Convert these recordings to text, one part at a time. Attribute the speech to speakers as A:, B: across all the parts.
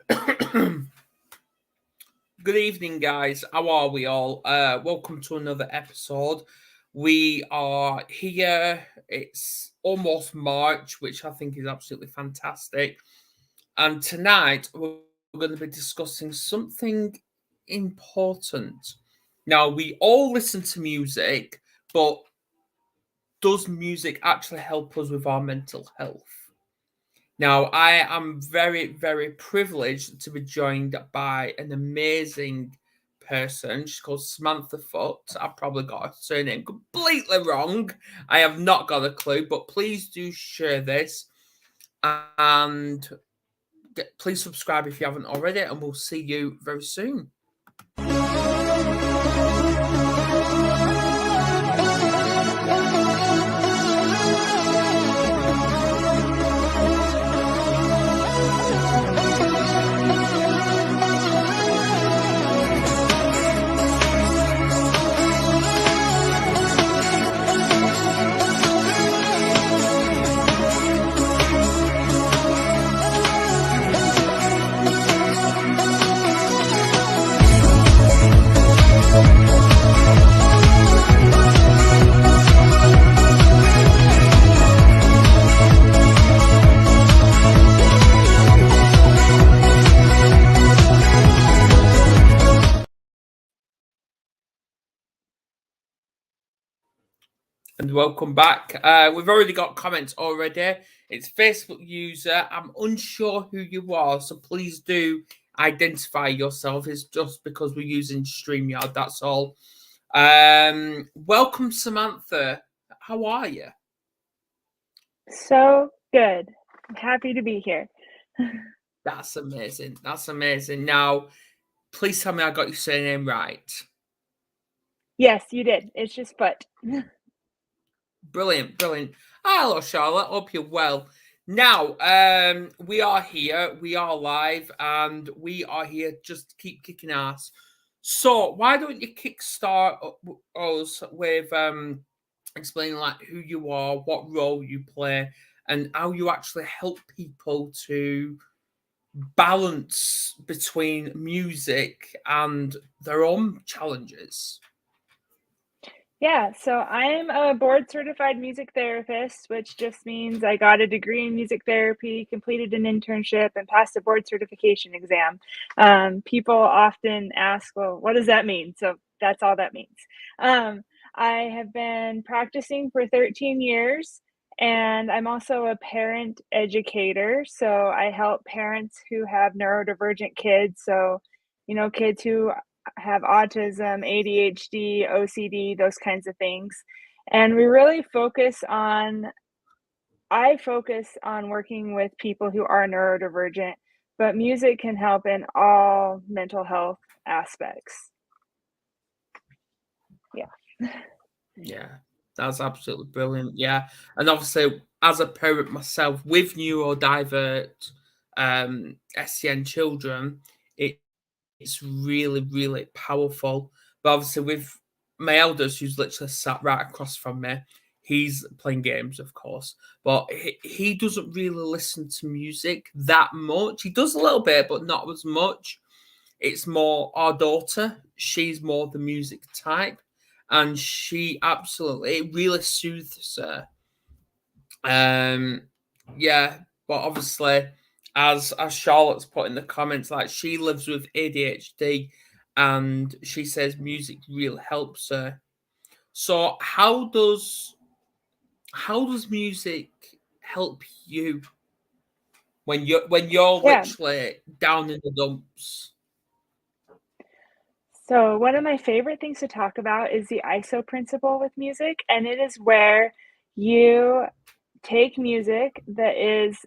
A: Good evening, guys. How are we all? Welcome to another episode. We are here. It's almost March, which I think is absolutely fantastic. And tonight we're going to be discussing something important. Now, we all listen to music, but does music actually help us with our mental health? Now, I am very, very privileged to be joined by an amazing person. She's called Samantha Foote. I probably got her surname completely wrong. I have not got a clue, but please do share this and please subscribe if you haven't already, and we'll see you very soon. And welcome back. We've already got comments already. It's Facebook user. I'm unsure who you are, so please do identify yourself. It's just because we're using StreamYard, that's all. Welcome, Samantha. How are you?
B: So good. I'm happy to be here.
A: That's amazing. That's amazing. Now, please tell me I got your surname right.
B: Yes, you did. It's just Foote.
A: Brilliant, brilliant. Hello, Charlotte. Hope you're well. Now, we are here, we are live, and we are here just to keep kicking ass. So, why don't you kickstart us with explaining like who you are, what role you play, and how you actually help people to balance between music and their own challenges.
B: Yeah, so I'm a board certified music therapist, which just means I got a degree in music therapy, completed an internship, and passed a board certification exam. People often ask, well, what does that mean? So that's all that means. I have been practicing for 13 years, and I'm also a parent educator. So I help parents who have neurodivergent kids. So, kids who have autism, ADHD, OCD, those kinds of things. And I focus on working with people who are neurodivergent, but music can help in all mental health aspects. Yeah.
A: Yeah, that's absolutely brilliant. Yeah, and obviously, as a parent myself with neurodiverse SCN children, it's really, really powerful. But obviously, with my eldest, who's literally sat right across from me, he's playing games, of course, but he doesn't really listen to music that much. He does a little bit, but not as much. It's more our daughter. She's more the music type, and she absolutely it really soothes her. Um, yeah, but obviously, as Charlotte's put in the comments, like she lives with ADHD, and she says music really helps her. So how does music help you when you're
B: Yeah.
A: literally down in the dumps?
B: So, one of my favorite things to talk about is the ISO principle with music, and it is where you take music that is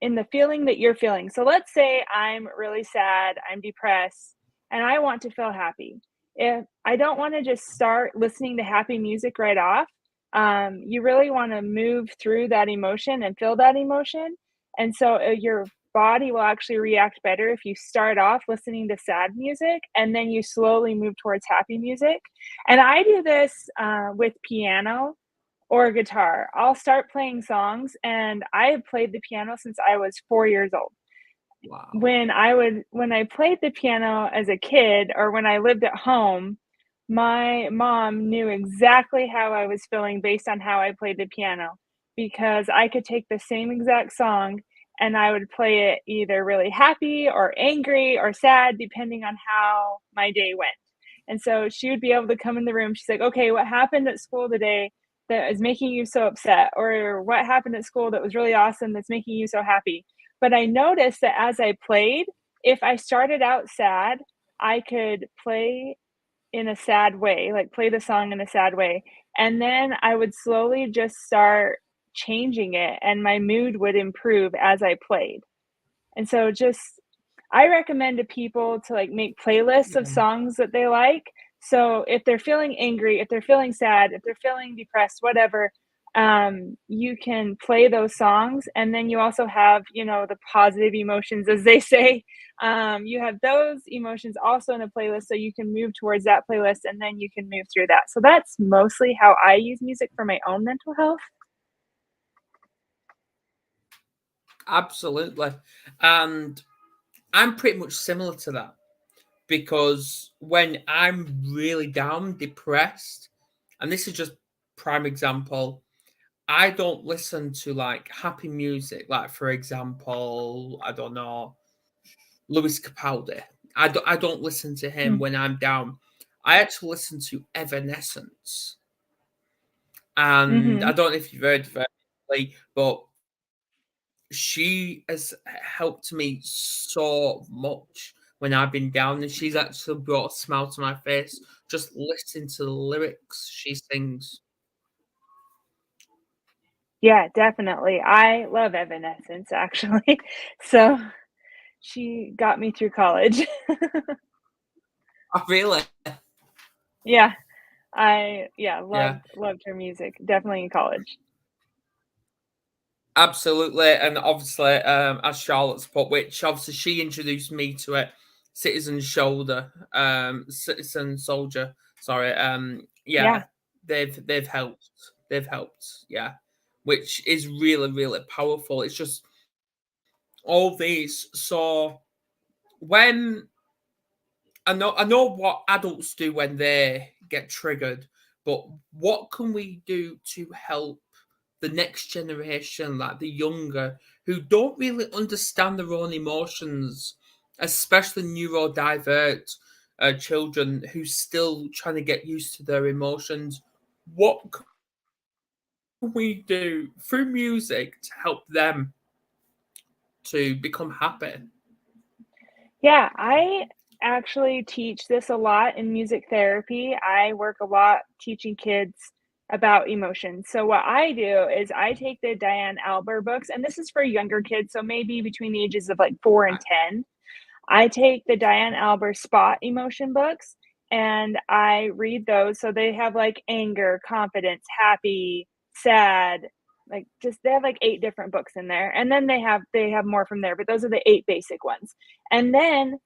B: in the feeling that you're feeling. So let's say I'm really sad, I'm depressed, and I want to feel happy. If I don't want to just start listening to happy music right off, you really want to move through that emotion and feel that emotion. And so your body will actually react better if you start off listening to sad music and then you slowly move towards happy music. And I do this with piano or guitar. I'll start playing songs, and I have played the piano since I was 4 years old.
A: Wow.
B: when I played the piano as a kid or when I lived at home, my mom knew exactly how I was feeling based on how I played the piano because I could take the same exact song and I would play it either really happy or angry or sad depending on how my day went. And so she would be able to come in the room. She's like, "Okay, what happened at school today that is making you so upset? Or what happened at school that was really awesome that's making you so happy?" But I noticed that as I played, if I started out sad, I could play in a sad way, like play the song in a sad way. And then I would slowly just start changing it and my mood would improve as I played. And so just I recommend to people to like make playlists of
A: Yeah.
B: songs that they like. So if they're feeling angry, if they're feeling sad, if they're feeling depressed, whatever, you can play those songs. And then you also have, you know, the positive emotions, as they say. You have those emotions also in a playlist. So you can move towards that playlist and then you can move through that. So that's mostly how I use music for my own mental health.
A: Absolutely. And I'm pretty much similar to that because when I'm really down, depressed, and this is just prime example, I don't listen to like happy music, like for example, I don't know, Louis Capaldi. I don't listen to him when I'm down. I actually listen to Evanescence. And I
B: Mm-hmm.
A: don't know if you've heard of her, like, but she has helped me so much when I've been down, and she's actually brought a smile to my face just listening to the lyrics she sings.
B: Yeah, definitely. I love Evanescence actually. So she got me through college.
A: I really,
B: Yeah, I yeah,
A: yeah,
B: loved her music, definitely in college.
A: absolutely, and obviously, as Charlotte's put, which obviously she introduced me to it, Citizen Soldier. Sorry,
B: Yeah.
A: yeah, they've helped, yeah, which is really really powerful. It's just all these. So when I know what adults do when they get triggered, but what can we do to help the next generation, like the younger, who don't really understand their own emotions, especially neurodivergent children who still trying to get used to their emotions? What can we do through music to help them to become happy?
B: Yeah, I actually teach this a lot in music therapy. I work a lot teaching kids about emotions. So what I do is I take the Diane Albert books, and this is for younger kids, so maybe between the ages of like 4 and 10. I take the Diane Albert Spot emotion books and I read those. So they have like anger, confidence, happy, sad, like just they have like 8 different books in there. And then they have more from there, but those are the 8 basic ones. And then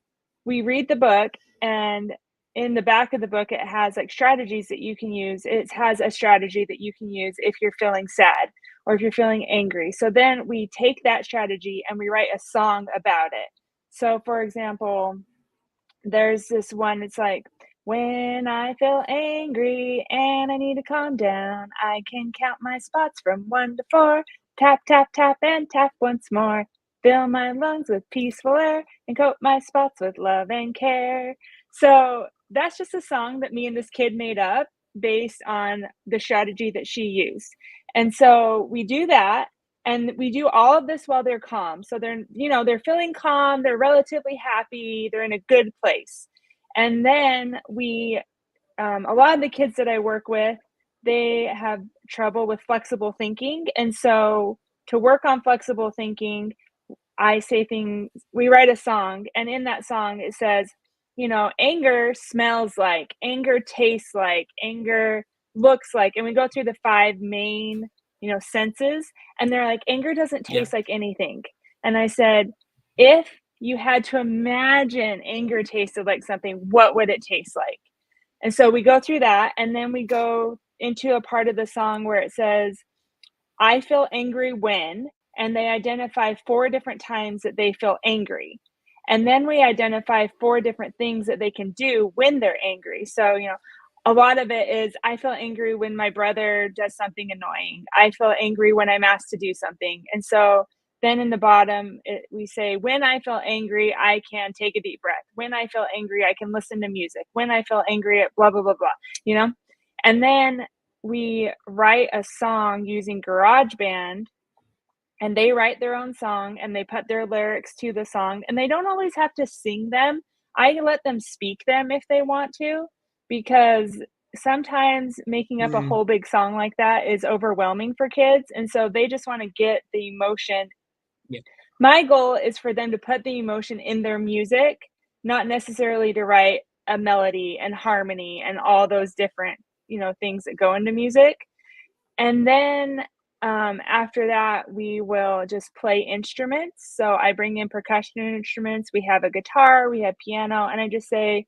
B: we read the book and in the back of the book it has like strategies that you can use. It has a strategy that you can use if you're feeling sad or if you're feeling angry. So then we take that strategy and we write a song about it. So, for example, there's this one, it's like, when I feel angry and I need to calm down, I can count my spots from 1 to 4. Tap, tap, tap, and tap once more. Fill my lungs with peaceful air and coat my spots with love and care. So that's just a song that me and this kid made up based on the strategy that she used. And so we do that and we do all of this while they're calm. So they're feeling calm, they're relatively happy, they're in a good place. And then a lot of the kids that I work with, they have trouble with flexible thinking. And so to work on flexible thinking, I say things, we write a song, and in that song it says, anger smells like, anger tastes like, anger looks like, and we go through the 5 main, senses, and they're like, anger doesn't
A: Yeah,
B: taste like anything. And I said, if you had to imagine anger tasted like something, what would it taste like? And so we go through that, and then we go into a part of the song where it says, I feel angry when, and they identify 4 different times that they feel angry. And then we identify 4 different things that they can do when they're angry. So, a lot of it is, I feel angry when my brother does something annoying. I feel angry when I'm asked to do something. And so then in the bottom, we say, when I feel angry, I can take a deep breath. When I feel angry, I can listen to music. When I feel angry at blah, blah, blah, blah. And then we write a song using GarageBand, and they write their own song and they put their lyrics to the song, and they don't always have to sing them. I let them speak them if they want to, because sometimes making up a
A: Mm,
B: whole big song like that is overwhelming for kids, and so they just want to get the emotion.
A: yeah.
B: My goal is for them to put the emotion in their music, not necessarily to write a melody and harmony and all those different, things that go into music. And then after that, we will just play instruments. So I bring in percussion instruments. We have a guitar, we have piano, and I just say,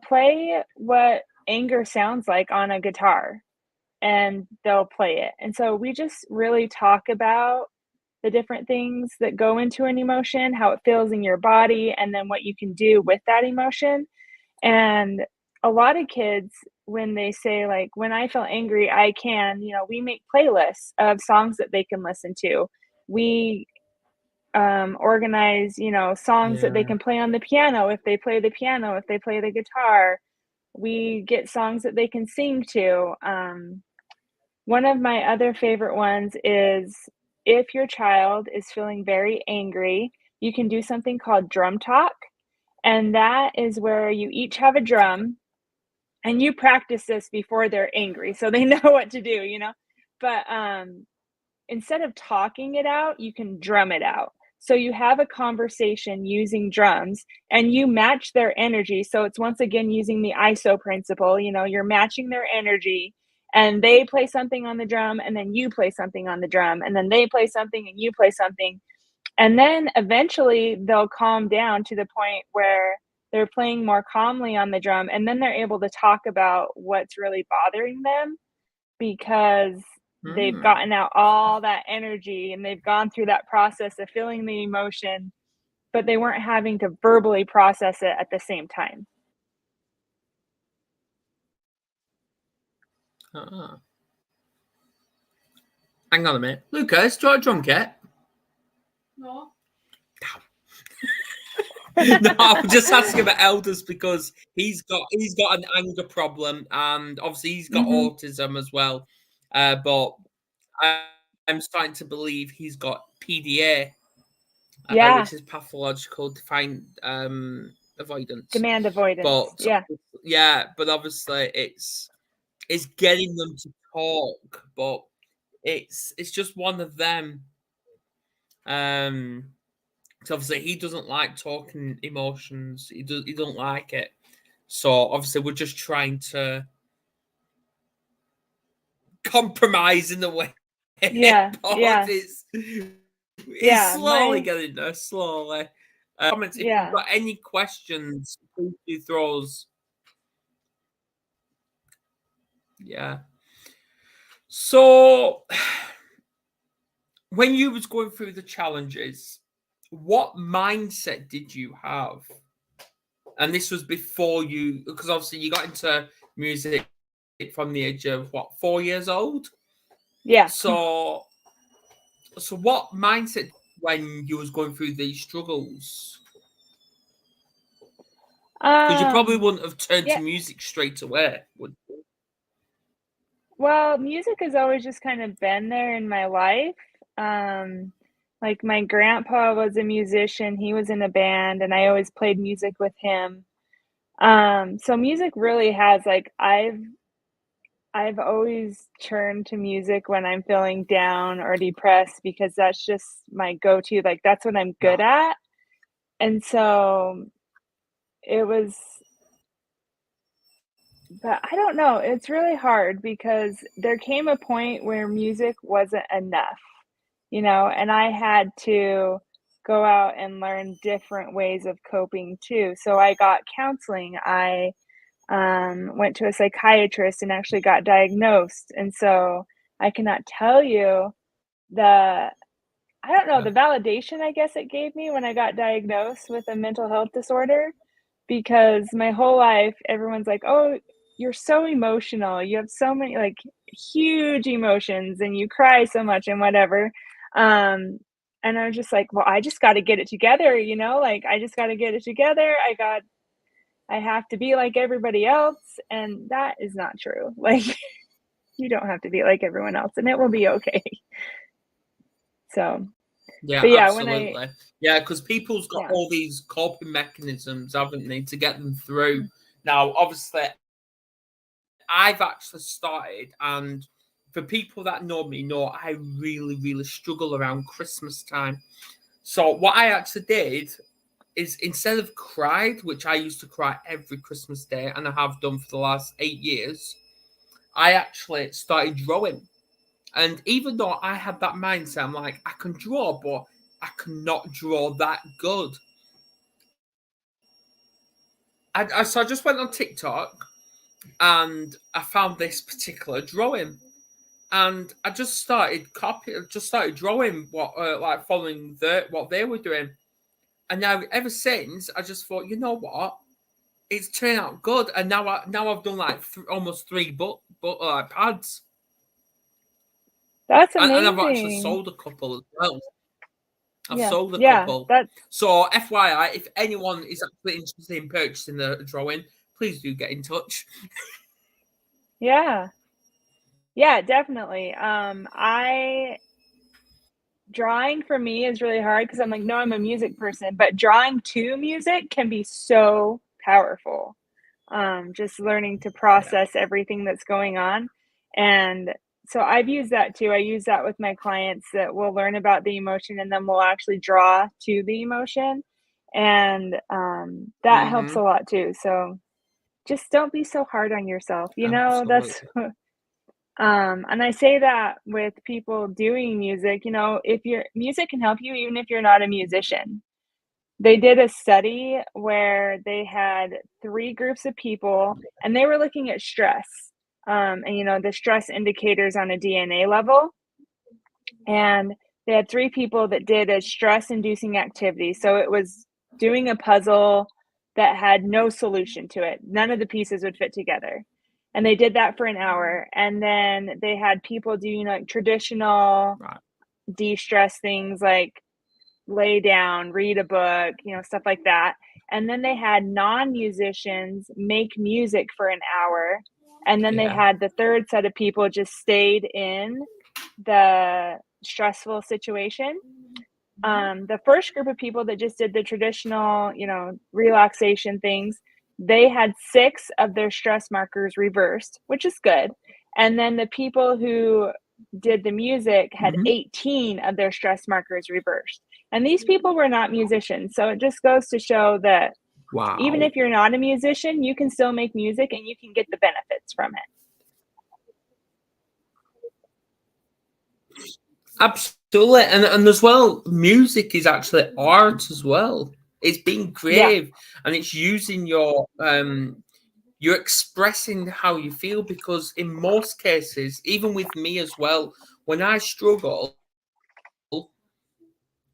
B: play what anger sounds like on a guitar, and they'll play it. And so we just really talk about the different things that go into an emotion, how it feels in your body, and then what you can do with that emotion. And a lot of kids, when they say, like, when I feel angry, I can, we make playlists of songs that they can listen to. We organize, songs that they
A: Yeah.
B: can play on the piano if they play the piano, if they play the guitar. We get songs that they can sing to. One of my other favorite ones is, if your child is feeling very angry, you can do something called drum talk. And that is where you each have a drum, and you practice this before they're angry so they know what to do. But instead of talking it out, you can drum it out. So you have a conversation using drums, and you match their energy. So it's once again using the ISO principle. You're matching their energy, and they play something on the drum, and then you play something on the drum, and then they play something and you play something. And then eventually they'll calm down to the point where they're playing more calmly on the drum, and then they're able to talk about what's really bothering them, because they've
A: Mm.
B: gotten out all that energy and they've gone through that process of feeling the emotion, but they weren't having to verbally process it at the same time.
A: Ah. Hang on a minute. Lucas, do you want a drum kit?
C: No.
A: No, I'm just asking about Elders because he's got an anger problem, and obviously he's got
B: Mhm.
A: autism as well. But I'm starting to believe he's got PDA,
B: Yeah,
A: which is pathological defined avoidance.
B: demand avoidance.
A: But
B: Yeah.
A: yeah, but obviously it's getting them to talk, but it's just one of them. So obviously he doesn't like talking emotions. He don't like it. So obviously we're just trying to compromise in a way,
B: Yeah.
A: but
B: Yeah.
A: it's
B: Yeah.
A: slowly getting there. Slowly. Comments. If you've
B: Yeah.
A: got any questions, please do throw us. Yeah. So when you was going through the challenges, what mindset did you have? And this was before you, because obviously you got into music from the age of what, 4 years old?
B: Yeah.
A: So what mindset when you was going through these struggles? Because you probably
B: Um,
A: wouldn't have turned
B: yeah.
A: to music straight away, would you?
B: Well, music has always just kind of been there in my life. Um, like, my grandpa was a musician, he was in a band, and I always played music with him. So music really has, like, I've always turned to music when I'm feeling down or depressed, because that's just my go-to, like, that's what I'm good
A: Yeah.
B: at. And so it was, but I don't know, it's really hard because there came a point where music wasn't enough, and I had to go out and learn different ways of coping too. So I got counseling. I went to a psychiatrist and actually got diagnosed. And so I cannot tell you the I don't know, the validation I guess it gave me when I got diagnosed with a mental health disorder, because my whole life everyone's like, "Oh, you're so emotional. You have so many like huge emotions and you cry so much and whatever." And I was just like, "Well, I just got to get it together, you know? Like I just got to get it together. I have to be like everybody else." And that is not true. Like you don't have to be like everyone else and it will be okay. So,
A: Yeah,
B: but yeah, when I
A: absolutely. Yeah, because people's got
B: yeah.
A: all these coping mechanisms, haven't they, to get them through. Now, obviously, I've actually started, and for people that know me, know I really, really struggle around Christmas time. So what I actually did is instead of cried, which I used to cry every Christmas day, and I have done for the last 8 years, I actually started drawing. And even though I had that mindset, I'm like, I can draw, but I cannot draw that good. So I just went on TikTok and I found this particular drawing, and I just started drawing what, like following what they were doing. And now, ever since, I just thought, you know what, it's turned out good. And now I've done like almost three pads,
B: That's
A: and I've actually
B: amazing.
A: sold a couple as well. I've
B: Yeah.
A: sold a
B: Yeah,
A: couple.
B: that's
A: So, FYI, if anyone is actually interested in purchasing a drawing, please do get in touch.
B: yeah. Yeah, definitely. I drawing for me is really hard because I'm like, no, I'm a music person, but drawing to music can be so powerful. Just learning to
A: Yeah.
B: process everything that's going on. And so I've used that too. I use that with my clients that we'll learn about the emotion and then we'll actually draw to the emotion. And that helps a
A: Mm-hmm.
B: lot too. So just don't be so hard on yourself. You know, that's
A: Absolutely.
B: and I say that with people doing music, you know, if your music can help you even if you're not a musician. They did a study where they had 3 groups of people and they were looking at stress. And you know, the stress indicators on a DNA level. And they had 3 people that did a stress inducing activity. So it was doing a puzzle that had no solution to it. None of the pieces would fit together. And they did that for an hour. And then they had people doing like traditional
A: Right.
B: de-stress things like lay down, read a book, you know, stuff like that. And then they had non-musicians make music for an hour. And then they
A: Yeah.
B: had the third set of people just stayed in the stressful situation. The first group of people that just did the traditional, you know, relaxation things, they had 6 of their stress markers reversed, which is good. And then the people who did the music had
A: Mm-hmm.
B: 18 of their stress markers reversed. And these people were not musicians. So it just goes to show that even
A: Wow.
B: if you're not a musician, you can still make music and you can get the benefits from it.
A: Absolutely. And as well, music is actually art as well. It's being
B: Yeah.
A: creative and it's using you're expressing how you feel, because in most cases, even with me as well, when I struggle,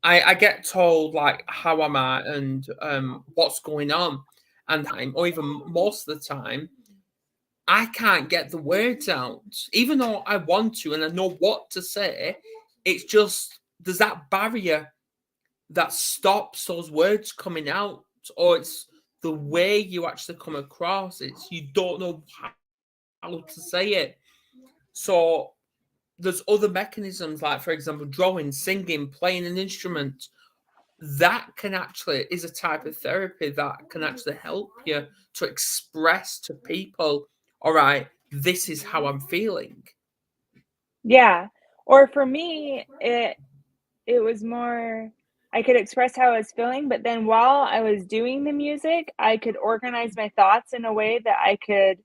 A: I get told like how am I and what's going on, and or even most of the time I can't get the words out, even though I want to and I know what to say. It's just there's that barrier that stops those words coming out, or it's the way you actually come across. It's you don't know how to say it. So there's other mechanisms, like for example, drawing, singing, playing an instrument. That can actually is a type of therapy that can actually help you to express to people, all right, this is how I'm feeling.
B: Yeah. Or for me, it was more I could express how I was feeling, but then while I was doing the music, I could organize my thoughts in a way that I could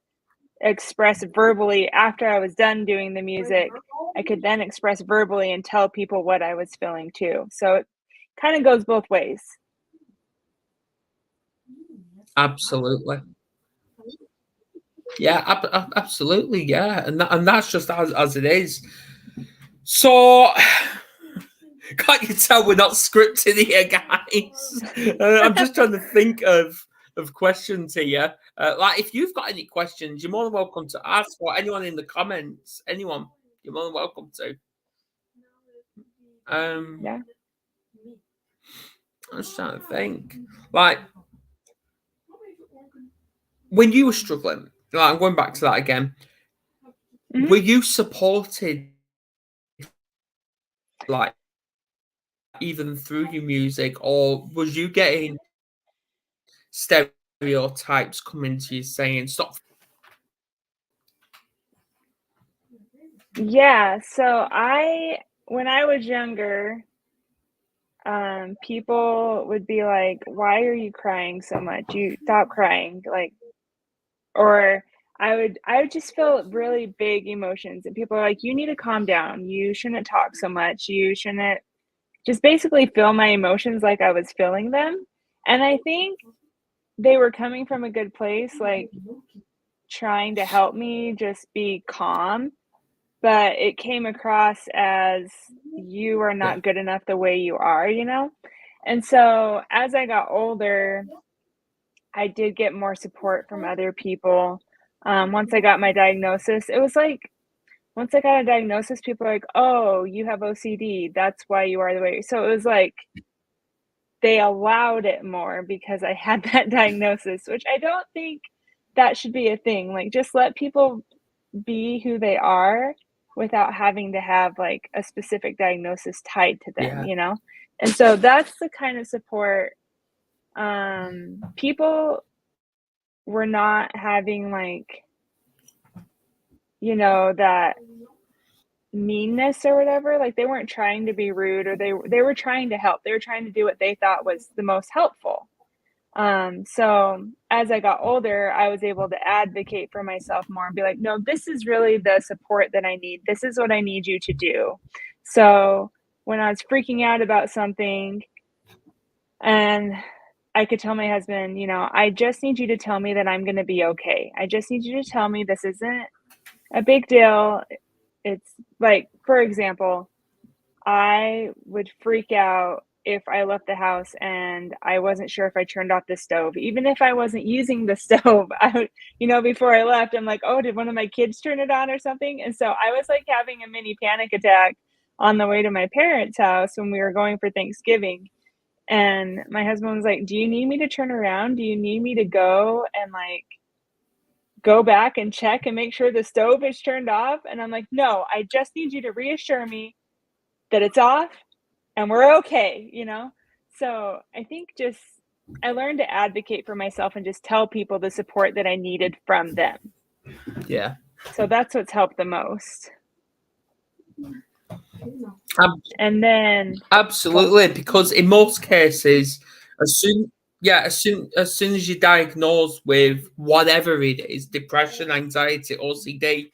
B: express verbally after I was done doing the music. I could then express verbally and tell people what I was feeling too. So it kind of goes both ways.
A: Absolutely. Yeah, absolutely. Yeah, and that's just as it is. So Can't you tell we're not scripted here, guys? I'm just trying to think of questions here. Like, if you've got any questions, you're more than welcome to ask, or anyone in the comments. Anyone, you're more than welcome to.
B: Yeah.
A: I'm just trying to think. Like, when you were struggling, like, I'm going back to that again.
B: Mhm.
A: Were you supported, like, even through your music, or was you getting stereotypes coming to you saying stop?
B: Yeah, so when I was younger, people would be like, "Why are you crying so much? You stop crying." Like, or I would just feel really big emotions, and people are like, "You need to calm down. You shouldn't talk so much. You shouldn't," just basically feel my emotions like I was feeling them. And I think they were coming from a good place, like trying to help me just be calm, but it came across as you are
A: Yeah.
B: not good enough the way you are, you know? And so as I got older, I did get more support from other people. Once I got my diagnosis, it was like, once I got a diagnosis, people are like, "Oh, you have OCD. That's why you are the way." So it was like they allowed it more because I had that diagnosis, which I don't think that should be a thing. Like, just let people be who they are without having to have like a specific diagnosis tied to them,
A: Yeah.
B: you know? And so that's the kind of support people were not having, like, you know, that meanness or whatever. Like, they weren't trying to be rude, or they were trying to help. They were trying to do what they thought was the most helpful. So as I got older, I was able to advocate for myself more and be like, "No, this is really the support that I need. This is what I need you to do." So when I was freaking out about something, and I could tell my husband, you know, "I just need you to tell me that I'm going to be okay. I just need you to tell me this isn't a big deal." It's like, for example, I would freak out if I left the house and I wasn't sure if I turned off the stove. Even if I wasn't using the stove, I would, you know, before I left, I'm like, "Oh, did one of my kids turn it on or something?" And so I was like having a mini panic attack on the way to my parents' house when we were going for Thanksgiving. And my husband was like, "Do you need me to turn around? Do you need me to go and like go back and check and make sure the stove is turned off?" And I'm like, "No, I just need you to reassure me that it's off and we're okay," you know? So I think just I learned to advocate for myself and just tell people the support that I needed from them.
A: Yeah.
B: So that's what's helped the most.
A: Ab-
B: And then,
A: Absolutely, because in most cases, as soon as you're diagnosed with whatever it is, depression, anxiety, OCD,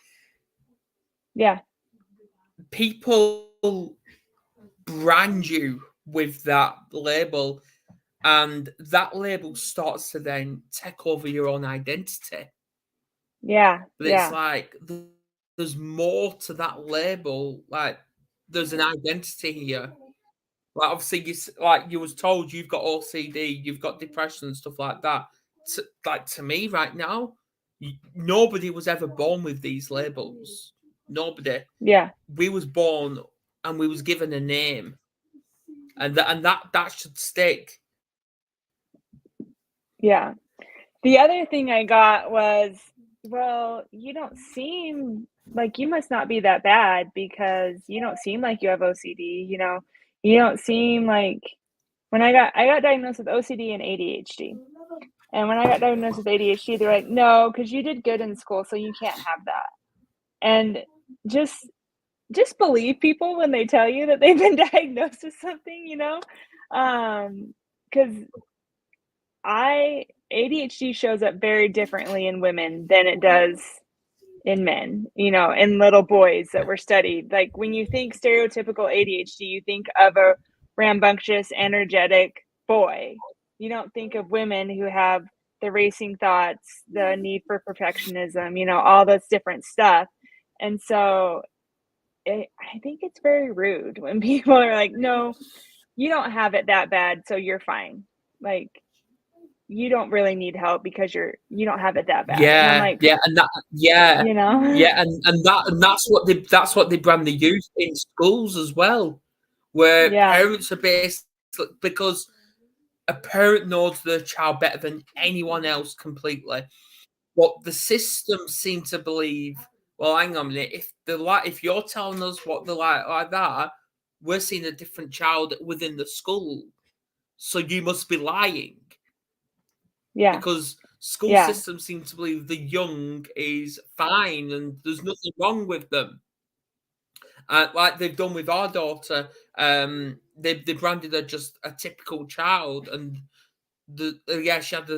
B: yeah,
A: people brand you with that label, and that label starts to then take over your own identity.
B: yeah,
A: But it's
B: yeah,
A: like there's more to that label. Like, there's an identity here. Like, obviously, like you was told you've got OCD, you've got depression and stuff like that. Like, to me right now, nobody was ever born with these labels. Nobody.
B: yeah,
A: We was born and we was given a name, and that should stick.
B: yeah. The other thing I got was, "Well, you don't seem like, you must not be that bad because you don't seem like you have OCD, you know? You don't seem like." When I got diagnosed with OCD and ADHD. And when I got diagnosed with ADHD, they're like, "No, because you did good in school, so you can't have that." And just believe people when they tell you that they've been diagnosed with something, you know? Because I ADHD shows up very differently in women than it does in men, you know, in little boys that were studied. Like, when you think stereotypical ADHD, you think of a rambunctious, energetic boy. You don't think of women who have the racing thoughts, the need for perfectionism, you know, all this different stuff. And so I think it's very rude when people are like, "No, you don't have it that bad, so you're fine." Like, "You don't really need help because you don't have it that bad." And I'm
A: Yeah,
B: like,
A: yeah, and that, yeah,
B: you know?
A: yeah, and that's what they brand the youth in schools as well, where
B: Yeah,
A: parents are basically, because a parent knows their child better than anyone else completely. But the system seem to believe, well, hang on a minute, if you're telling us what they're like that, we're seeing a different child within the school, so you must be lying,
B: yeah,
A: because school
B: yeah,
A: systems seem to believe the young is fine and there's nothing wrong with them. Like they've done with our daughter, they branded her just a typical child, and yeah, she had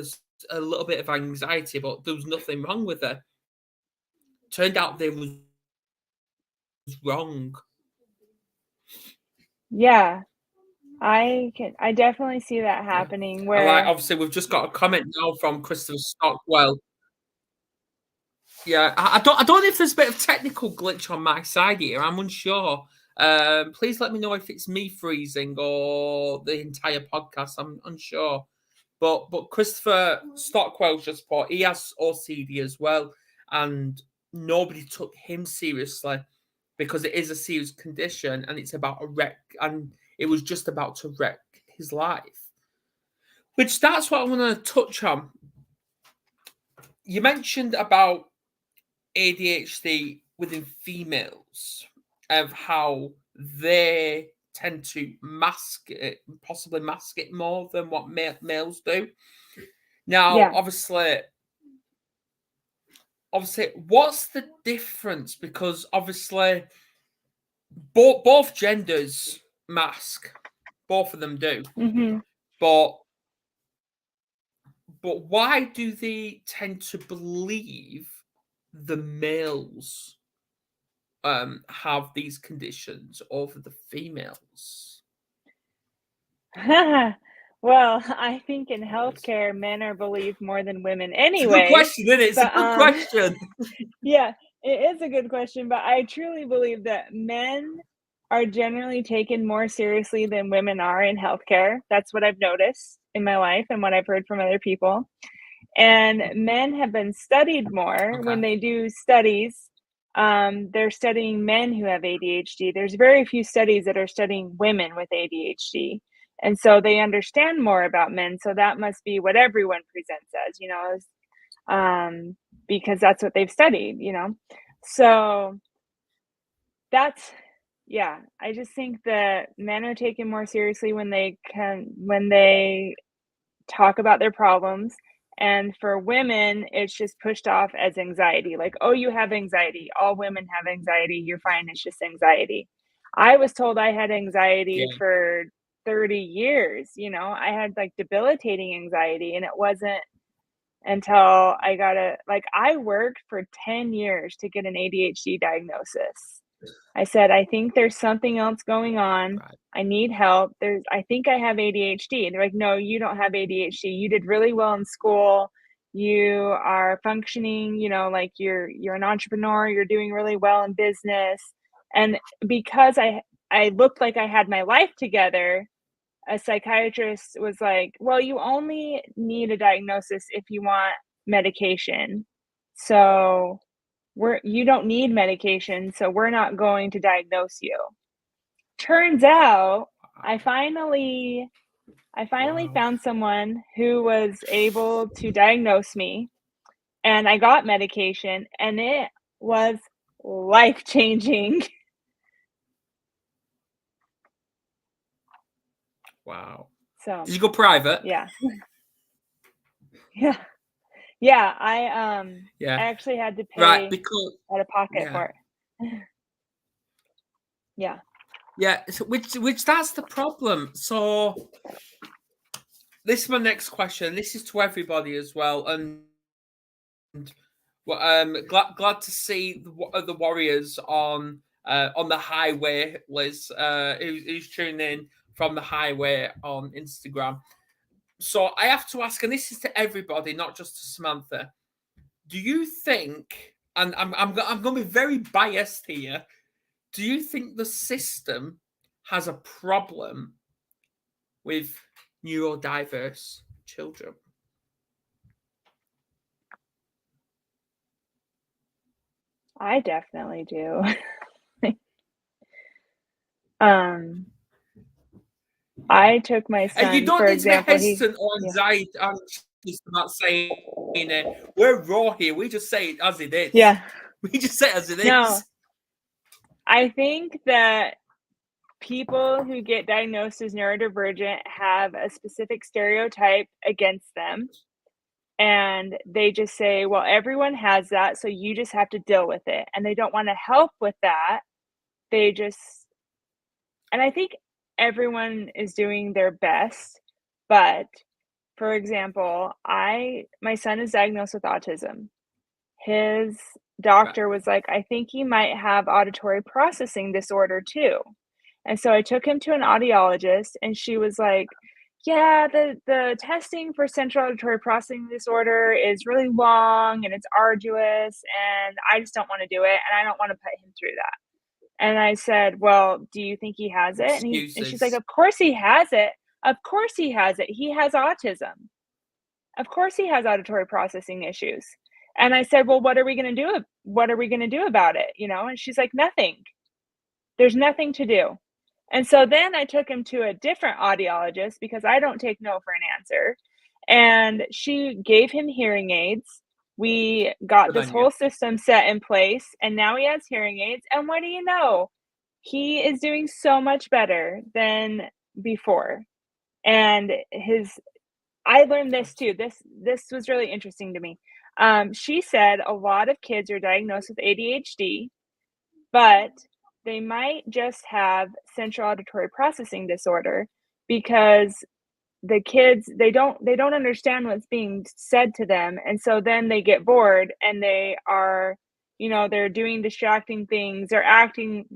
A: a little bit of anxiety, but there was nothing wrong with her. Turned out they was wrong.
B: yeah. I definitely see that
A: Yeah.
B: happening
A: And like
B: where
A: obviously we've just got a comment now from Christopher Stockwell. Yeah, I don't know if there's a bit of technical glitch on my side here. I'm unsure. Please let me know if it's me freezing or the entire podcast. I'm unsure. But Christopher Stockwell just put he has OCD as well, and nobody took him seriously because it is a serious condition and it's about a wreck, and it was just about to wreck his life. Which that's what I want to touch on. You mentioned about ADHD within females, of how they tend to mask it, possibly mask it more than what males do. Now,
B: yeah.
A: obviously, what's the difference? Because obviously, both genders mask, both of them do,
B: Mhm.
A: but why do they tend to believe the males have these conditions over the females?
B: Well, I think in
A: Yes.
B: healthcare, men are believed more than women
A: It's a good
B: anyway,
A: question, isn't it? It's a
B: but,
A: good question.
B: yeah, it is a good question, but I truly believe that men are generally taken more seriously than women are in healthcare. That's what I've noticed in my life and what I've heard from other people. And men have been studied more.
A: Okay.
B: When they do studies, they're studying men who have ADHD. There's very few studies that are studying women with ADHD. And so they understand more about men. So that must be what everyone presents as, um, because that's what they've studied. So that's, yeah, I just think that men are taken more seriously when they talk about their problems. And for women, it's just pushed off as anxiety. Like, oh, you have anxiety. All women have anxiety. You're fine. It's just anxiety. I was told I had anxiety
A: Yeah.
B: for 30 years. I had like debilitating anxiety, and it wasn't until I worked for 10 years to get an ADHD diagnosis. I said, "I think there's something else going on.
A: Right.
B: I need help. I think I have ADHD." And they're like, "No, you don't have ADHD. You did really well in school. You are functioning, like you're an entrepreneur. You're doing really well in business." And because I looked like I had my life together, a psychiatrist was like, "Well, you only need a diagnosis if you want medication. So you don't need medication, so we're not going to diagnose you." Turns out I
A: Wow.
B: finally I finally
A: Wow.
B: found someone who was able to diagnose me, and I got medication, and it was life-changing.
A: Wow.
B: So,
A: Did you go private?
B: yeah. Yeah. Yeah, I
A: Yeah.
B: actually had to
A: Right.
B: pay
A: Because
B: out of pocket
A: yeah.
B: for it. Yeah.
A: Yeah. So which that's the problem. So this is my next question. This is to everybody as well, and well, glad to see the Warriors on the highway, Liz, who's tuning in from the highway on Instagram. So I have to ask, and this is to everybody, not just to Samantha. Do you think? And I'm going to be very biased here. do you think the system has a problem with neurodiverse children?
B: I definitely do. Um, I took my
A: And you
B: son,
A: don't
B: for
A: need to be
B: example,
A: hesitant or
B: yeah.
A: anxious about saying it. We're raw here. We just say it as it is.
B: Yeah.
A: We just say it as it
B: No,
A: is.
B: I think that people who get diagnosed as neurodivergent have a specific stereotype against them, and they just say, "Well, everyone has that, so you just have to deal with it," and they don't wanna help with that. They just and I think everyone is doing their best, but, for example, my son is diagnosed with autism. His
A: Right.
B: doctor was like, "I think he might have auditory processing disorder too." And so I took him to an audiologist, and she was like, "Yeah, the testing for central auditory processing disorder is really long and it's arduous, and I just don't wanna do it, and I don't wanna put him through that." And I said, "Well, do you think he has it?" And she's like,
A: Excuses.
B: "Of course he has it. Of course he has it. He has autism. Of course he has auditory processing issues." And I said, "Well, what are we gonna do about it?" You know? And she's like, "Nothing. There's nothing to do." And so then I took him to a different audiologist because I don't take no for an answer, and she gave him hearing aids. We got
A: Good
B: this
A: on you.
B: whole system set in place, and now he has hearing aids, and what do you know? He is doing so much better than before, and his I learned this too. This was really interesting to me. She said a lot of kids are diagnosed with ADHD, but they might just have central auditory processing disorder because the kids they don't understand what's being said to them, and so then they get bored and they are they're doing distracting things, they're acting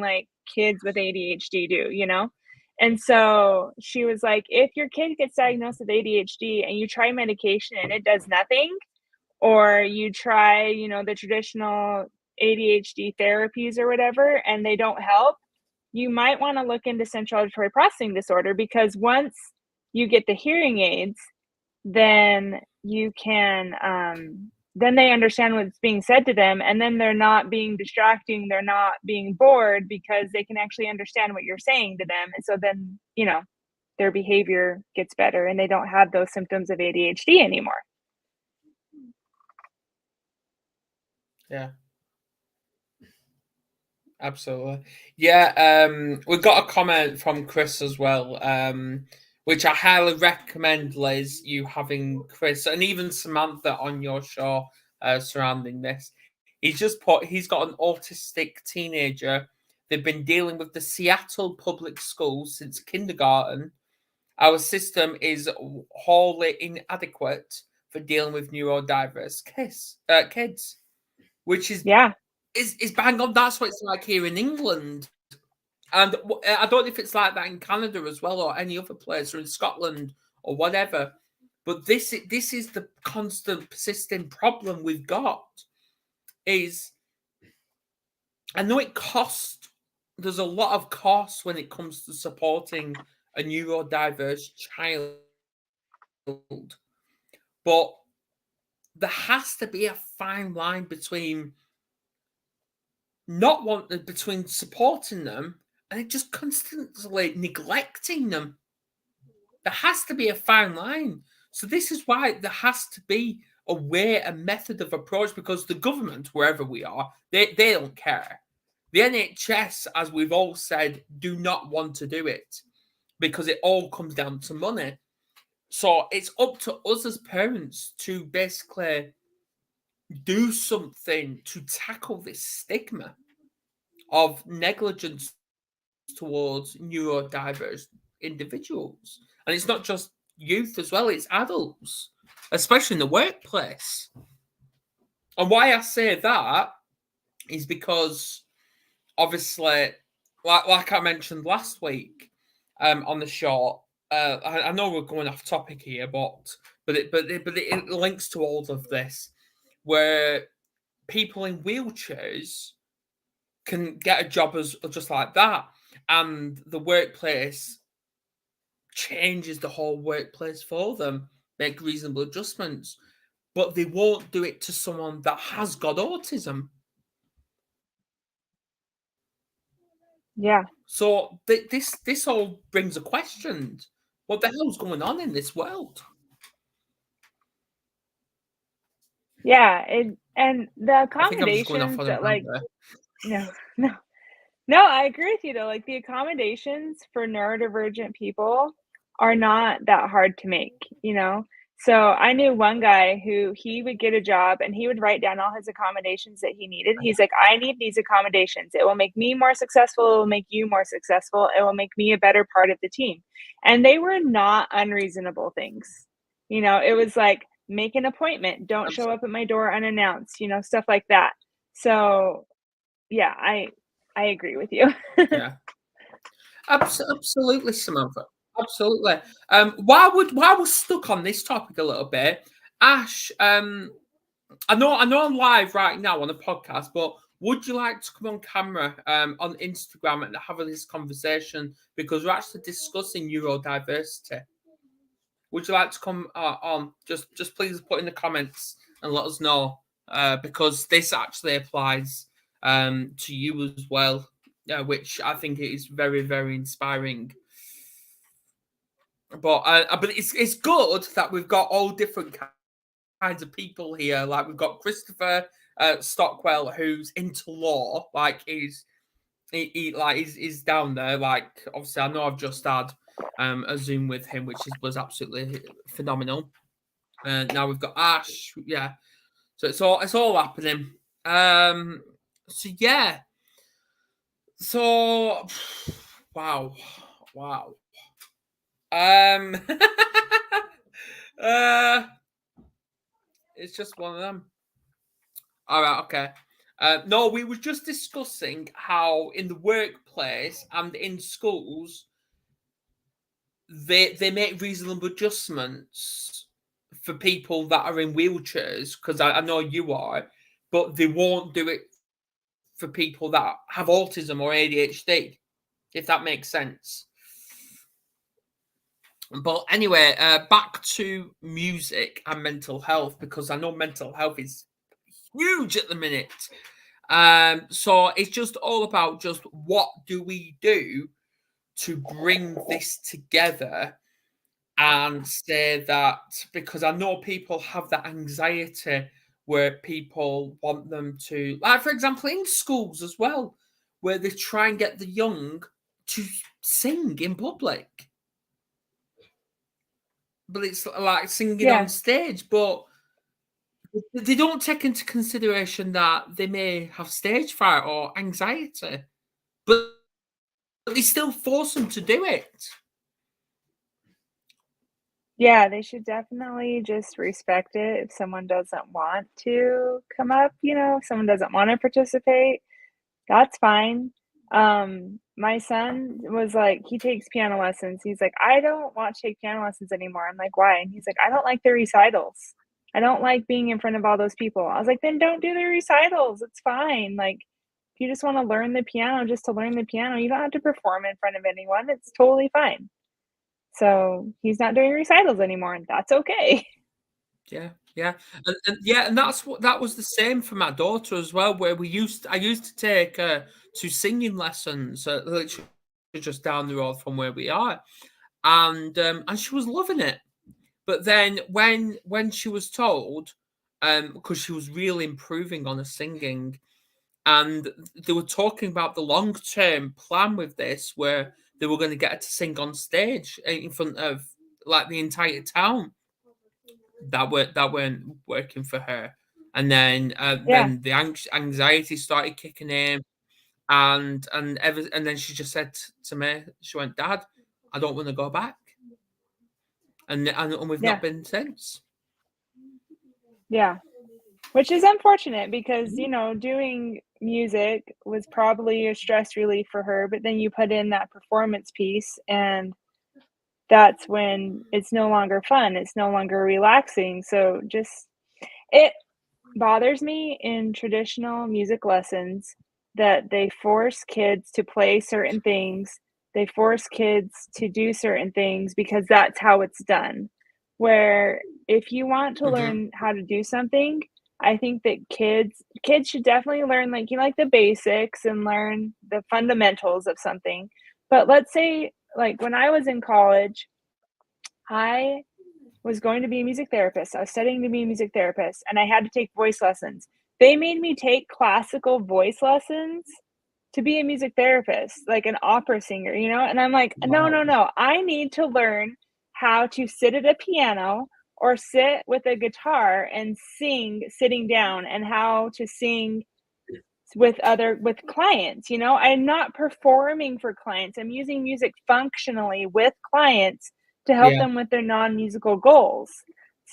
B: like kids with ADHD do, and so she was like, if your kid gets diagnosed with ADHD and you try medication and it does nothing, or you try, the traditional ADHD therapies or whatever, and they don't help, you might want to look into central auditory processing disorder, because once you get the hearing aids, then you can, then they understand what's being said to them, and then they're not being distracting, they're not being bored because they can actually understand what you're saying to them. And so then, their behavior gets better and they don't have those symptoms of ADHD anymore.
A: Yeah, absolutely. Yeah, we got a comment from Chris as well, which I highly recommend, Liz, you having Chris and even Samantha on your show surrounding this. He's got an autistic teenager. They've been dealing with the Seattle public schools since kindergarten. Our system is wholly inadequate for dealing with neurodiverse kids, which
B: Yeah.
A: is bang on. That's what it's like here in England, and I don't know if it's like that in Canada as well, or any other place, or in Scotland or whatever. But this is the constant, persistent problem we've got. Is I know it costs. There's a lot of cost when it comes to supporting a neurodiverse child, but there has to be a fine line between not wanting between supporting them and it just constantly neglecting them. There has to be a fine line. So this is why there has to be a way, a method of approach, because the government, wherever we are, they don't care. The NHS, as we've all said, do not want to do it because it all comes down to money. So it's up to us as parents to basically do something to tackle this stigma of negligence towards neurodiverse individuals. And it's not just youth as well, it's adults, especially in the workplace. And why I say that is because obviously, like I mentioned last week on the show, I know we're going off topic here, but it links to all of this, where people in wheelchairs can get a job as just like that, and the workplace changes the whole workplace for them, make reasonable adjustments, but they won't do it to someone that has got autism.
B: Yeah.
A: So this all brings a question: what the hell's going on in this world?
B: Yeah, and the
A: I think I'm just going off
B: accommodations
A: on a
B: that,
A: rant
B: like
A: there.
B: no, no. No, I agree with you, though, like, the accommodations for neurodivergent people are not that hard to make, you know? So, I knew one guy who he would get a job, and he would write down all his accommodations that he needed. He's like, "I need these accommodations. It will make me more successful, it will make you more successful, it will make me a better part of the team." And they were not unreasonable things. You know, it was like, "Make an appointment, don't show up at my door unannounced," you know, stuff like that. So, yeah, I agree with you.
A: Yeah, absolutely, Samantha. Absolutely. While we're stuck on this topic a little bit, Ash, I know I'm live right now on a podcast, but would you like to come on camera on Instagram and have this conversation, because we're actually discussing neurodiversity? Would you like to come on? Just please put in the comments and let us know, because this actually applies to you as well, which I think is very, very inspiring. But it's good that we've got all different kinds of people here. Like, we've got Christopher Stockwell, who's into law. Like, he's down there. Like, obviously, I know I've just had a Zoom with him, which was absolutely phenomenal. Now we've got Ash. Yeah, so it's all happening. So yeah. So wow. Um, uh, it's just one of them. All right, okay. No, we were just discussing how in the workplace and in schools they make reasonable adjustments for people that are in wheelchairs, because I know you are, but they won't do it for people that have autism or ADHD, if that makes sense. But anyway, back to music and mental health, because I know mental health is huge at the minute. So it's just all about just what do we do to bring this together and say that, because I know people have that anxiety where people want them to, like, for example, in schools as well, where they try and get the young to sing in public. But it's like singing on
B: Yeah.
A: stage, but they don't take into consideration that they may have stage fright or anxiety, but they still force them to do it.
B: Yeah, they should definitely just respect it if someone doesn't want to come up, you know, if someone doesn't wanna participate, that's fine. My son was like he takes piano lessons. He's like, "I don't want to take piano lessons anymore." I'm like, "Why?" And he's like, "I don't like the recitals. I don't like being in front of all those people." I was like, "Then don't do the recitals. It's fine. Like, if you just wanna learn the piano just to learn the piano, you don't have to perform in front of anyone. It's totally fine." So, he's not doing recitals anymore, and that's okay.
A: Yeah, and that was the same for my daughter as well. Where I used to take her to singing lessons, literally just down the road from where we are, and she was loving it. But then when she was told, because she was really improving on her singing, and they were talking about the long term plan with this, where they were going to get her to sing on stage in front of like the entire town. That weren't working for her, and
B: Yeah,
A: then the anxiety started kicking in, and then she just said to me, she went, "Dad, I don't want to go back," and we've
B: yeah,
A: not been since.
B: yeah. Which is unfortunate because, you know, doing music was probably a stress relief for her, but then you put in that performance piece, and that's when it's no longer fun, it's no longer relaxing, so just it bothers me in traditional music lessons that they force kids to play certain things. They force kids to do certain things because that's how it's done. Where if you want to
A: Mhm.
B: learn how to do something, I think that kids should definitely learn like the basics and learn the fundamentals of something. But let's say like when I was in college, I was going to be a music therapist. I was studying to be a music therapist and I had to take voice lessons. They made me take classical voice lessons to be a music therapist, like an opera singer, And I'm like, no,
A: Wow.
B: no, no. I need to learn how to sit at a piano or sit with a guitar and sing sitting down and how to sing with clients. I'm not performing for clients. I'm using music functionally with clients to help
A: Yeah.
B: them with their non-musical goals.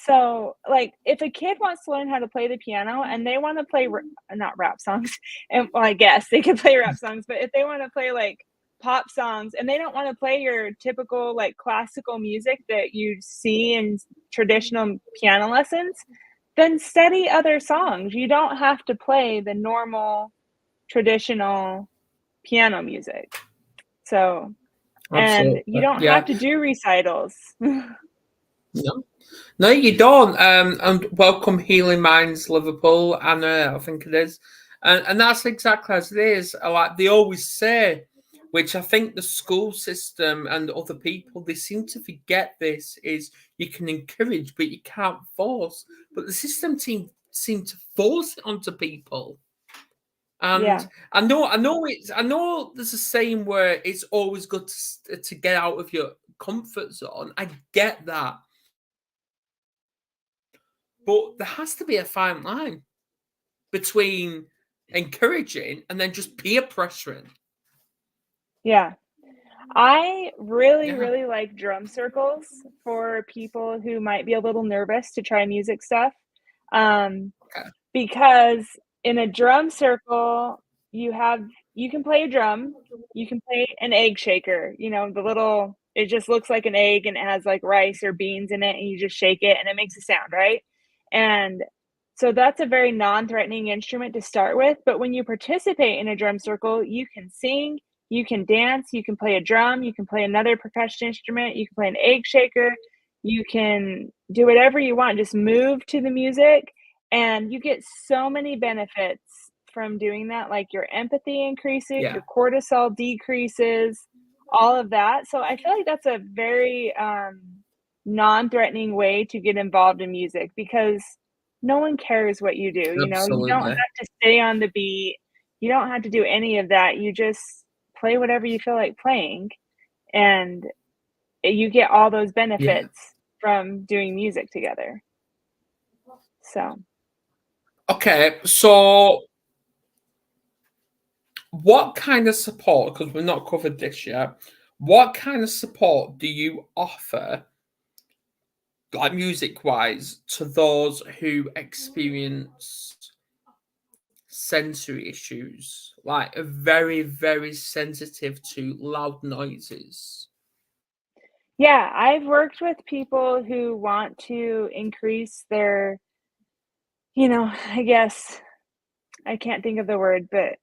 B: So, like, if a kid wants to learn how to play the piano and they want to play not rap songs, and well, I guess they could play rap songs, but if they want to play like pop songs and they don't want to play your typical like classical music that you see in traditional piano lessons, then study other songs. You don't have to play the normal traditional piano music. So, and you
A: Absolutely.
B: don't have
A: Yeah.
B: to do recitals.
A: No. No, you don't. And welcome Healing Minds Liverpool, Anna, I think it is. And that's exactly as it is. Like they always say, which I think the school system and other people, they seem to forget this, is you can encourage, but you can't force. But the system seem to force it onto people. And
B: Yeah.
A: I know there's a saying where it's always good to get out of your comfort zone. I get that. But there has to be a fine line between encouraging and then just peer pressuring.
B: Yeah. I really,
A: Yeah.
B: really like drum circles for people who might be a little nervous to try music stuff. Um,
A: Okay.
B: because in a drum circle, you can play a drum, you can play an egg shaker, it just looks like an egg and it has like rice or beans in it and you just shake it and it makes a sound, right? And so that's a very non-threatening instrument to start with, but when you participate in a drum circle, you can sing, you can dance, you can play a drum, you can play another percussion instrument, you can play an egg shaker, you can do whatever you want, just move to the music, and you get so many benefits from doing that, like your empathy increases,
A: Yeah.
B: your cortisol decreases, all of that. So I feel like that's a very non-threatening way to get involved in music because no one cares what you do. You don't
A: Absolutely.
B: have to stay on the beat. You don't have to do any of that. You just play whatever you feel like playing, and you get all those
A: Yeah.
B: benefits from doing music together. So,
A: Okay. So, what kind of support? Because we've not covered this yet. What kind of support do you offer, like music wise, to those who experience sensory issues, like are very, very sensitive to loud noises?
B: yeah, I've worked with people who want to increase their, I guess I can't think of the word, but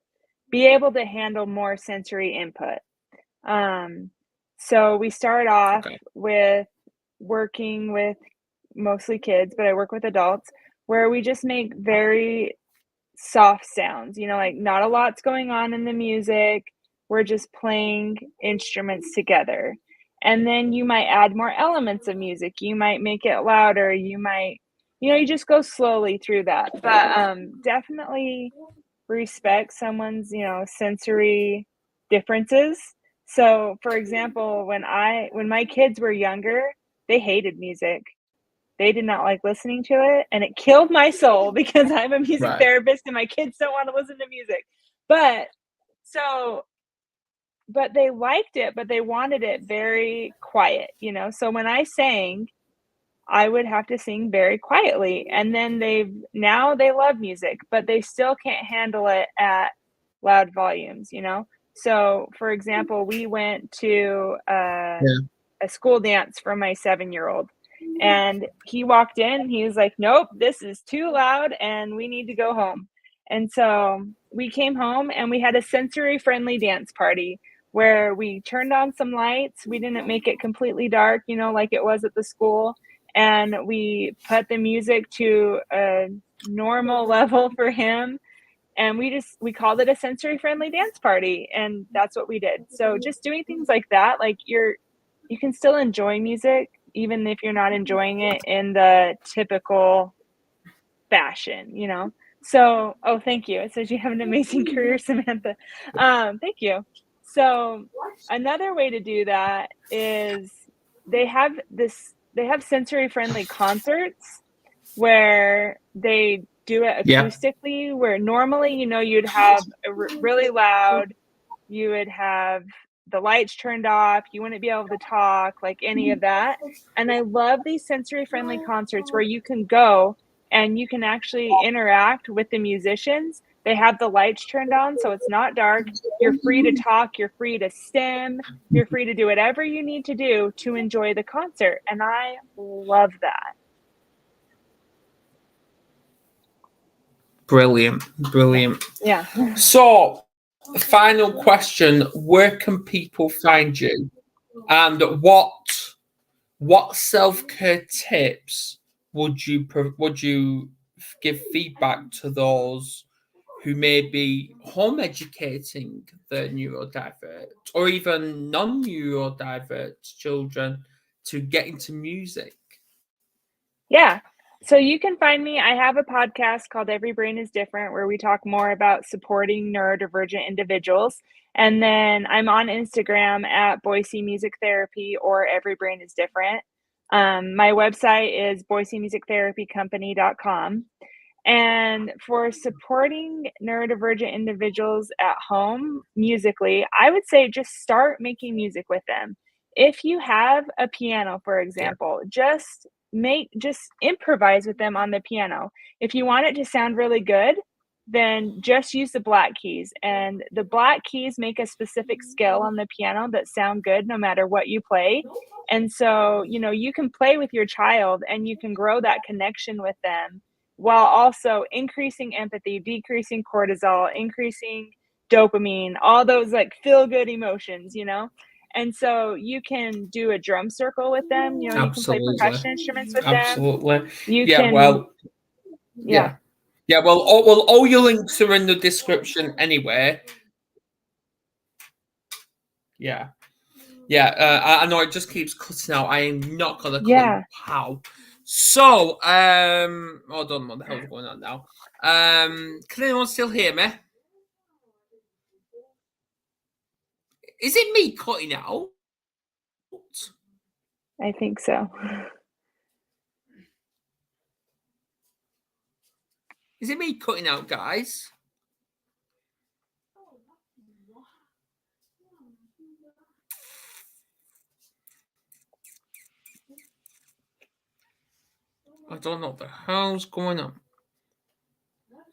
B: be able to handle more sensory input. Um, so we start off
A: Okay.
B: with working with mostly kids, but I work with adults where we just make very soft sounds, like not a lot's going on in the music. We're just playing instruments together. And then you might add more elements of music. You might make it louder. You might, you just go slowly through that. But definitely respect someone's, sensory differences. So, for example, when my kids were younger, they hated music. They did not like listening to it, and it killed my soul because I'm a music
A: Right.
B: therapist and my kids don't want to listen to music. But so but they liked it, but they wanted it very quiet, So when I sang, I would have to sing very quietly, and then now they love music, but they still can't handle it at loud volumes. So, for example, we went to
A: Yeah.
B: a school dance for my 7-year-old, and he walked in, he was like, "Nope, this is too loud and we need to go home." And so we came home and we had a sensory-friendly dance party where we turned on some lights. We didn't make it completely dark, like it was at the school, and we put the music to a normal level for him, and we called it a sensory-friendly dance party, and that's what we did. So just doing things like that, like you can still enjoy music even if you're not enjoying it in the typical fashion. So, oh, thank you. It says you have an amazing career, Samantha. Thank you. So another way to do that is they have sensory-friendly concerts where they do it
A: Yeah.
B: acoustically, where normally, you'd have really loud, you would have the lights turned off, you wouldn't be able to talk, like any of that. And I love these sensory-friendly concerts where you can go and you can actually interact with the musicians. They have the lights turned on, so it's not dark. You're free to talk, you're free to stim, you're free to do whatever you need to do to enjoy the concert. And I love that.
A: Brilliant.
B: Yeah.
A: So, final question: where can people find you, and what self-care tips would you give feedback to those who may be home educating the neurodivergent or even non-neurodivergent children to get into music?
B: Yeah. So you can find me. I have a podcast called Every Brain is Different where we talk more about supporting neurodivergent individuals. And then I'm on Instagram at Boise Music Therapy or Every Brain is Different. My website is boisemusictherapycompany.com. And for supporting neurodivergent individuals at home musically, I would say just start making music with them. If you have a piano, for example, just improvise with them on the piano. If you want it to sound really good, then just use the black keys. And the black keys make a specific scale on the piano that sound good no matter what you play. And so, you can play with your child and you can grow that connection with them while also increasing empathy, decreasing cortisol, increasing dopamine, all those like feel good emotions. And so you can do a drum circle with them, you can play percussion instruments with them. You
A: Yeah,
B: can,
A: well,
B: yeah.
A: Yeah, well, all your links are in the description anyway. Yeah. I know it just keeps cutting out. I am not got a clue how. So, hold on, what the hell's going on now? Can anyone still hear me? Is it me cutting out?
B: I think so.
A: Is it me cutting out, guys? I don't know what the hell's going on.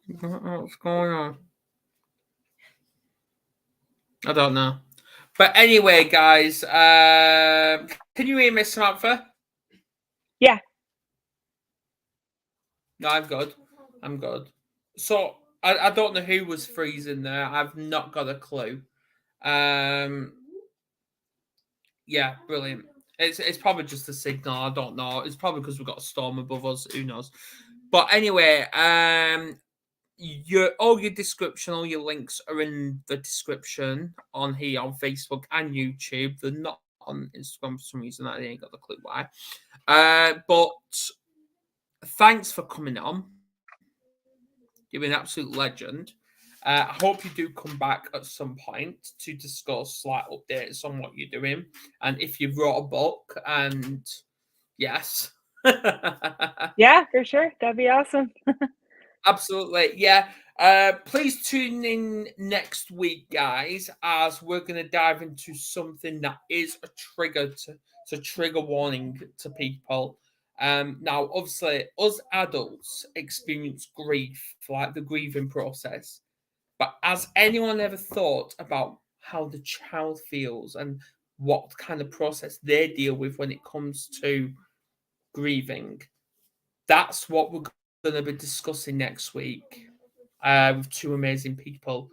A: I don't know what's going on. I don't know. But anyway, guys, can you hear me, Samantha?
B: Yeah.
A: No, I'm good. So I don't know who was freezing there. I've not got a clue. Yeah, brilliant. It's probably just a signal. I don't know. It's probably because we've got a storm above us. Who knows? But anyway, all your description, all your links are in the description on here on Facebook and YouTube. They're not on Instagram for some reason. I ain't got the clue why. But thanks for coming on. You're an absolute legend. I hope you do come back at some point to discuss slight updates on what you're doing and if you wrote a book. And yes.
B: Yeah, for sure. That'd be awesome.
A: Absolutely. Yeah. Please tune in next week, guys, as we're going to dive into something that is a trigger it's a trigger warning to people. Now, obviously, us adults experience grief, like the grieving process. But has anyone ever thought about how the child feels and what kind of process they deal with when it comes to grieving? That's what we're going to be discussing next week. with two amazing people.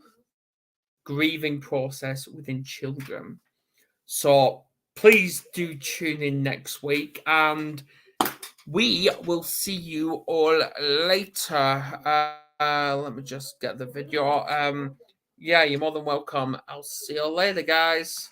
A: Grieving process within children. So please do tune in next week, and we will see you all later. Let me just get the video. Yeah, you're more than welcome. I'll see you later, guys.